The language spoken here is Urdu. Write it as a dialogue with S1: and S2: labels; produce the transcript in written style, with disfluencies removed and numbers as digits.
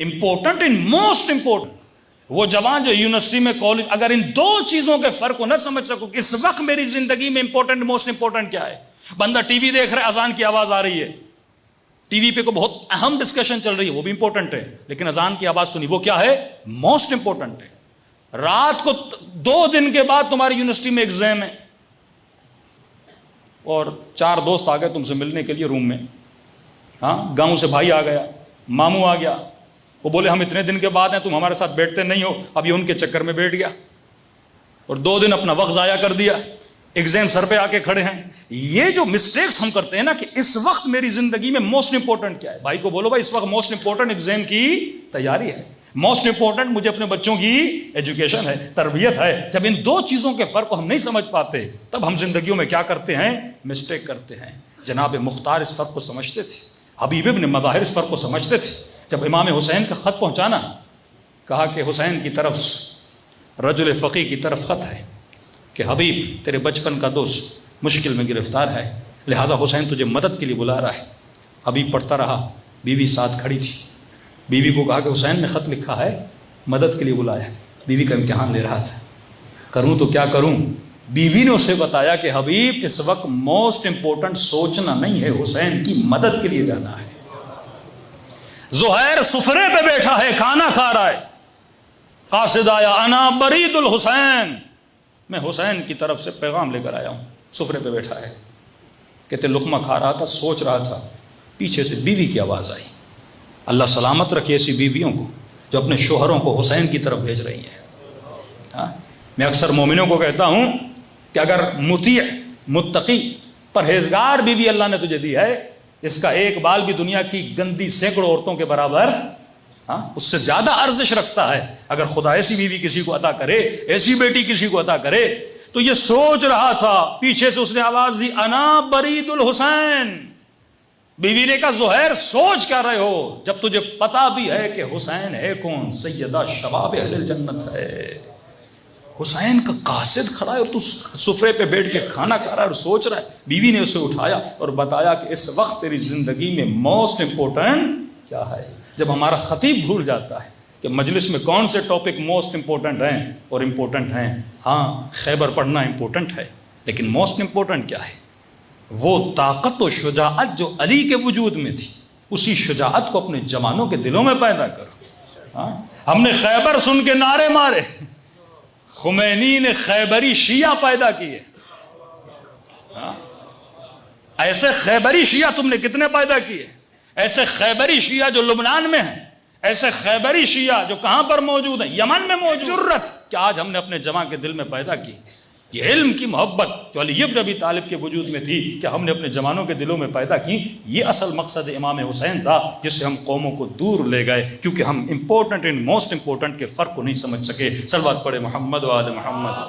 S1: Important in most important. وہ جوان جو یونیورسٹی میں کالج، اگر ان دو چیزوں کے فرق کو نہ سمجھ سکو کہ اس وقت میری زندگی میں امپورٹنٹ موسٹ امپورٹنٹ کیا ہے. بندہ ٹی وی دیکھ رہا ہے، اذان کی آواز آ رہی ہے، ٹی وی پہ کوئی بہت اہم ڈسکشن چل رہی ہے، وہ بھی امپورٹنٹ ہے، لیکن اذان کی آواز سنی، وہ کیا ہے؟ موسٹ امپورٹنٹ ہے. رات کو 2 دن کے بعد تمہاری یونیورسٹی میں ایگزام ہے اور 4 دوست آ گئے تم سے ملنے کے لیے روم میں. ہاں، گاؤں سے بھائی آ گیا، ماموں آ گیا، وہ بولے ہم اتنے دن کے بعد ہیں، تم ہمارے ساتھ بیٹھتے نہیں ہو. اب یہ ان کے چکر میں بیٹھ گیا اور 2 دن اپنا وقت ضائع کر دیا، ایگزام سر پہ آ کے کھڑے ہیں. یہ جو مسٹیکس ہم کرتے ہیں نا کہ اس وقت میری زندگی میں موسٹ امپورٹنٹ کیا ہے. بھائی کو بولو بھائی اس وقت موسٹ امپورٹنٹ ایگزام کی تیاری ہے، موسٹ امپورٹنٹ مجھے اپنے بچوں کی ایجوکیشن ہے، تربیت ہے. جب ان دو چیزوں کے فرق کو ہم نہیں سمجھ پاتے تب ہم زندگیوں میں کیا کرتے ہیں؟ مسٹیک کرتے ہیں. جناب مختار اس فرق کو سمجھتے تھے، حبیب ابن مظاہر اس فرق کو سمجھتے تھے. جب امام حسین کا خط پہنچانا، کہا کہ حسین کی طرف رجل فقی کی طرف خط ہے کہ حبیب تیرے بچپن کا دوست مشکل میں گرفتار ہے، لہذا حسین تجھے مدد کے لیے بلا رہا ہے. حبیب پڑھتا رہا، بیوی ساتھ کھڑی تھی. بیوی کو کہا کہ حسین نے خط لکھا ہے، مدد کے لیے بلایا ہے. بیوی کا امتحان لے رہا تھا، کروں تو کیا کروں. بیوی نے اسے بتایا کہ حبیب اس وقت موسٹ امپورٹنٹ سوچنا نہیں ہے، حسین کی مدد کے لیے جانا ہے. زہیر سفرے پہ بیٹھا ہے، کھانا کھا رہا ہے، قاصد آیا، انا برید الحسین، میں حسین کی طرف سے پیغام لے کر آیا ہوں. سفرے پہ بیٹھا ہے، کہتے لقمہ کھا رہا تھا، سوچ رہا تھا، پیچھے سے بیوی کی آواز آئی. اللہ سلامت رکھے ایسی بیویوں کو جو اپنے شوہروں کو حسین کی طرف بھیج رہی ہیں. ہاں، میں اکثر مومنوں کو کہتا ہوں کہ اگر مطیع، متقی، پرہیزگار بیوی اللہ نے تجھے دی ہے، اس کا ایک بال بھی دنیا کی گندی سینکڑوں عورتوں کے برابر، اس سے زیادہ ارزش رکھتا ہے. اگر خدا ایسی بیوی کسی کو عطا کرے، ایسی بیٹی کسی کو عطا کرے. تو یہ سوچ رہا تھا، پیچھے سے اس نے آواز دی، انا برید الحسین. بیوی نے کہا زہیر سوچ کیا رہے ہو جب تجھے پتا بھی ہے کہ حسین ہے کون؟ سیدہ شباب اہل الجنت ہے. حسین کا قاصد کھڑا ہے اور تو سفرے پہ بیٹھ کے کھانا کھا رہا ہے اور سوچ رہا ہے. بیوی نے اسے اٹھایا اور بتایا کہ اس وقت تیری زندگی میں موسٹ امپورٹنٹ کیا ہے. جب ہمارا خطیب بھول جاتا ہے کہ مجلس میں کون سے ٹاپک موسٹ امپورٹنٹ ہیں اور امپورٹنٹ ہیں. ہاں، خیبر پڑھنا امپورٹنٹ ہے، لیکن موسٹ امپورٹنٹ کیا ہے؟ وہ طاقت و شجاعت جو علی کے وجود میں تھی، اسی شجاعت کو اپنے جوانوں کے دلوں میں پیدا کرو. ہاں، ہم نے خیبر سن کے نعرے مارے، خمینی نے خیبری شیعہ پیدا کیے. ایسے خیبری شیعہ تم نے کتنے پیدا کیے؟ ایسے خیبری شیعہ جو لبنان میں ہیں، ایسے خیبری شیعہ جو کہاں پر موجود ہیں؟ یمن میں موجود. جرت کہ آج ہم نے اپنے جوان کے دل میں پیدا کی. یہ علم کی محبت جو علی بن ابی طالب کے وجود میں تھی کہ ہم نے اپنے جوانوں کے دلوں میں پیدا کی. یہ اصل مقصد امام حسین تھا جس سے ہم قوموں کو دور لے گئے، کیونکہ ہم امپورٹنٹ ان موسٹ امپورٹنٹ کے فرق کو نہیں سمجھ سکے. صلوات پڑھے محمد و آل محمد.